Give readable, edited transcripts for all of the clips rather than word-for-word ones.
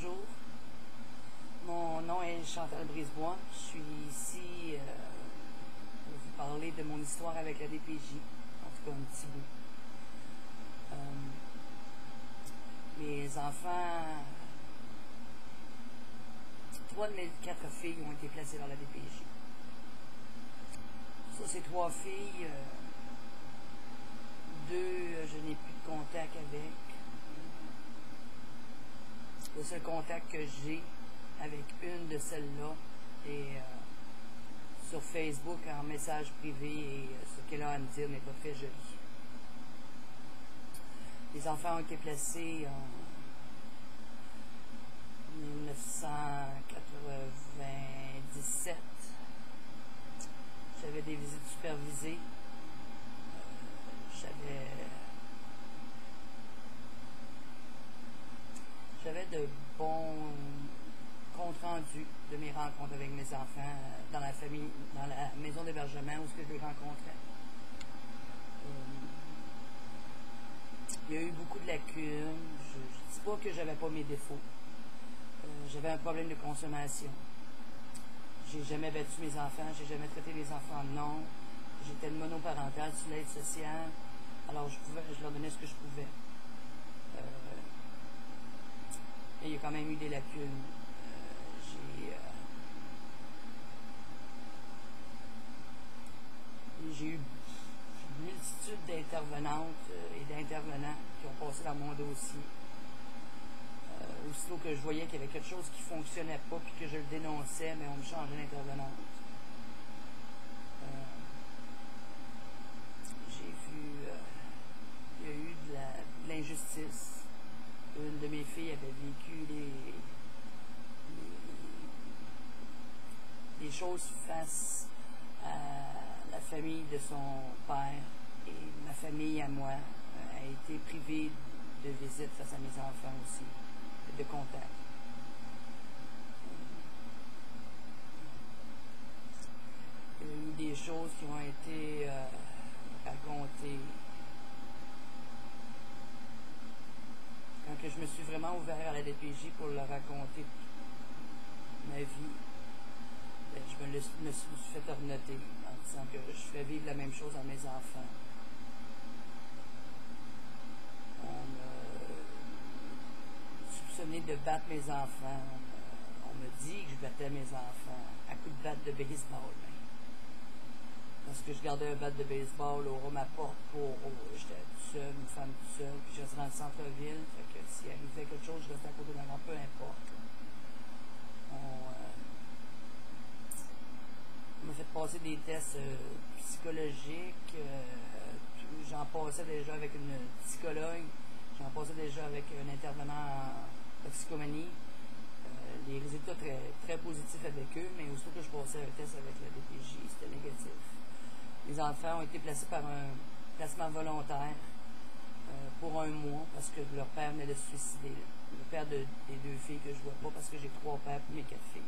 bonjour. Mon nom est Chantal Brisebois. Je suis ici pour vous parler de mon histoire avec la DPJ. En tout cas, un petit bout. Mes enfants, 3 de mes 4 filles ont été placées dans la DPJ. Sur ces 3 filles, 2, je n'ai plus de contact avec. Le seul contact que j'ai avec une de celles-là est sur Facebook en message privé et ce qu'elle a à me dire n'est pas très joli. Les enfants ont été placés en 1997. J'avais des visites supervisées. J'avais de bons comptes rendus de mes rencontres avec mes enfants dans la famille, dans la maison d'hébergement où je les rencontrais. Il y a eu beaucoup de lacunes. Je ne dis pas que j'avais pas mes défauts. J'avais un problème de consommation. J'ai jamais battu mes enfants, j'ai jamais traité mes enfants de non. J'étais monoparentale sur l'aide sociale. Alors je leur donnais ce que je pouvais. Et il y a quand même eu des lacunes. J'ai eu une multitude d'intervenantes et d'intervenants qui ont passé dans mon dossier. Aussitôt que je voyais qu'il y avait quelque chose qui ne fonctionnait pas puis que je le dénonçais, mais on me changeait d'intervenante. J'ai vu, il y a eu de l'injustice. Une de mes filles avait vécu des choses face à la famille de son père et ma famille à moi a été privée de visite face à mes enfants aussi, de contact. Il y a eu des choses qui ont été racontées. Quand que je me suis vraiment ouvert à la DPJ pour leur raconter ma vie, ben, je me suis fait ornoter en disant que je fais vivre la même chose à mes enfants. On m'a soupçonné de battre mes enfants. On me dit que je battais mes enfants à coups de batte de baseball. Ben. Parce que je gardais un bat de baseball au ma porte pour... J'étais toute seule, une femme toute seule, puis je restais dans le centre-ville. Fait que s'il arrivait quelque chose, je restais à côté de maman, peu importe. On m'a fait passer des tests psychologiques. J'en passais déjà avec une psychologue. J'en passais déjà avec un intervenant en toxicomanie. Les résultats très, très positifs avec eux, mais aussitôt que je passais un test avec la DPJ, c'était négatif. Les enfants ont été placés par un placement volontaire pour un mois parce que leur père venait de se suicider. Le père des 2 filles que je vois pas parce que j'ai 3 pères pour mes 4 filles.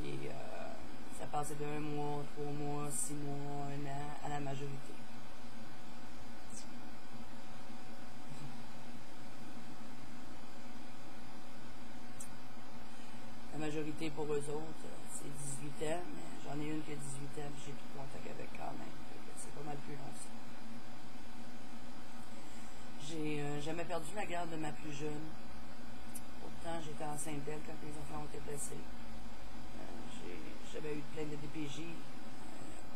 Et ça passait de 1 mois, 3 mois, 6 mois, 1 an à la majorité. La majorité pour eux autres, c'est 18 ans, mais j'en ai une qui a 18 ans et j'ai plus de contact avec quand même. C'est pas mal plus long ça. J'ai jamais perdu la garde de ma plus jeune. Pourtant, j'étais enceinte d'elle quand les enfants ont été placés. J'avais eu plein de DPJ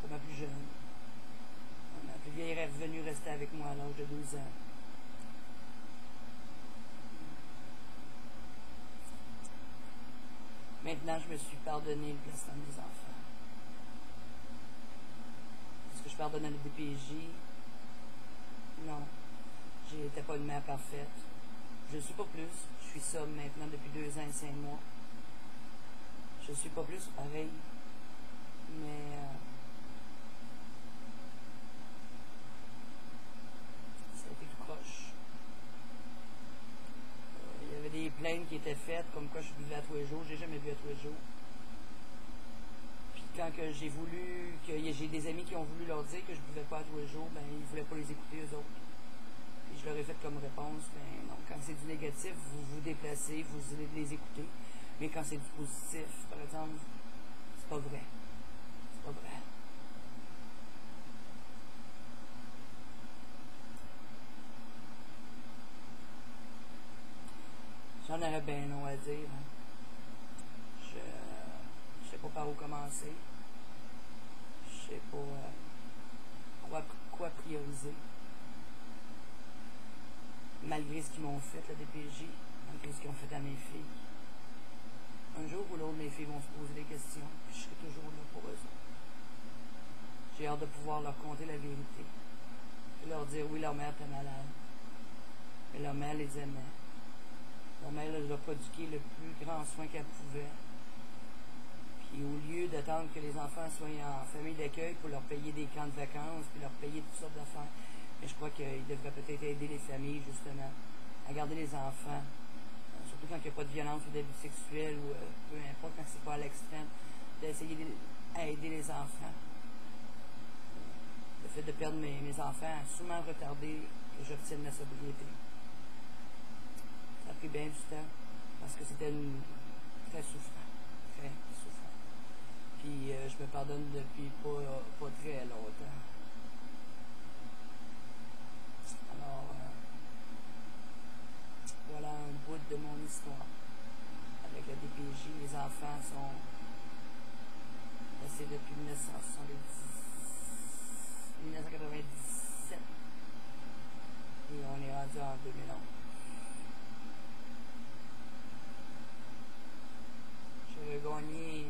pour ma plus jeune. Ma plus vieille est revenue rester avec moi à l'âge de 12 ans. Maintenant, je me suis pardonné le placement de mes enfants. Est-ce que je pardonne à la DPJ? Non. J'étais pas une mère parfaite. Je ne suis pas plus. Je suis ça maintenant depuis 2 ans et 5 mois. Je ne suis pas plus pareil. Mais ça a été tout croche. Il y avait des plaintes qui étaient faites, comme quoi je buvais à tous les jours. J'ai jamais bu à tous les jours. Puis quand que j'ai des amis qui ont voulu leur dire que je buvais pas à tous les jours, ben ils voulaient pas les écouter eux autres. Puis je leur ai fait comme réponse, ben non, quand c'est du négatif, vous vous déplacez, vous allez les écouter. Mais quand c'est du positif, par exemple, c'est pas vrai. C'est pas vrai. J'en aurais bien long à dire. Hein. Je sais pas par où commencer. Je sais pas quoi prioriser. Malgré ce qu'ils m'ont fait, la DPJ, malgré ce qu'ils ont fait à mes filles. Un jour ou l'autre, mes filles vont se poser des questions, puis je serai toujours là pour eux. J'ai hâte de pouvoir leur conter la vérité. Et leur dire, oui, leur mère était malade. Mais leur mère les aimait. Leur mère les a prodigué le plus grand soin qu'elle pouvait. Puis au lieu d'attendre que les enfants soient en famille d'accueil pour leur payer des camps de vacances, puis leur payer toutes sortes d'affaires, mais je crois qu'ils devraient peut-être aider les familles, justement, à garder les enfants. Surtout quand il n'y a pas de violence ou d'abus sexuels, ou peu importe, quand c'est pas à l'extrême, d'essayer d'aider les enfants. Le fait de perdre mes enfants a souvent retardé que j'obtienne la sobriété. Ça a pris bien du temps, parce que c'était très souffrant. Très souffrant. Puis je me pardonne depuis pas très longtemps. Alors, voilà un bout de mon histoire. Avec la DPJ, les enfants sont restés depuis 1997 et on est rendu en 2011. J'ai regagné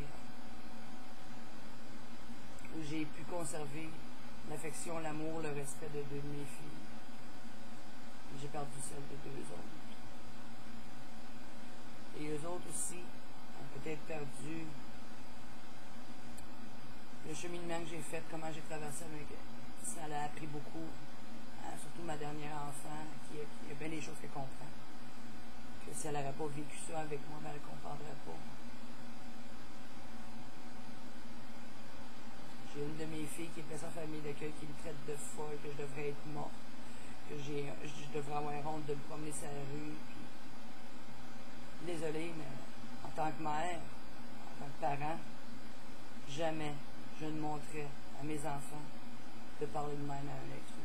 où j'ai pu conserver l'affection, l'amour, le respect de deux de mes filles. J'ai perdu celle de deux autres. Et eux autres aussi ont peut-être perdu le cheminement que j'ai fait, comment j'ai traversé avec elle. Ça l'a appris beaucoup, surtout ma dernière enfant, qui a bien des choses qu'elle comprend. Que si elle n'aurait pas vécu ça avec moi, ben elle ne comprendrait pas. J'ai une de mes filles qui est près sa famille d'accueil qui me traite de folle, que je devrais être morte, que je devrais avoir honte de me promener sur la rue. Désolée, mais en tant que mère, en tant que parent, jamais je ne montrerai à mes enfants de parler de même à un être.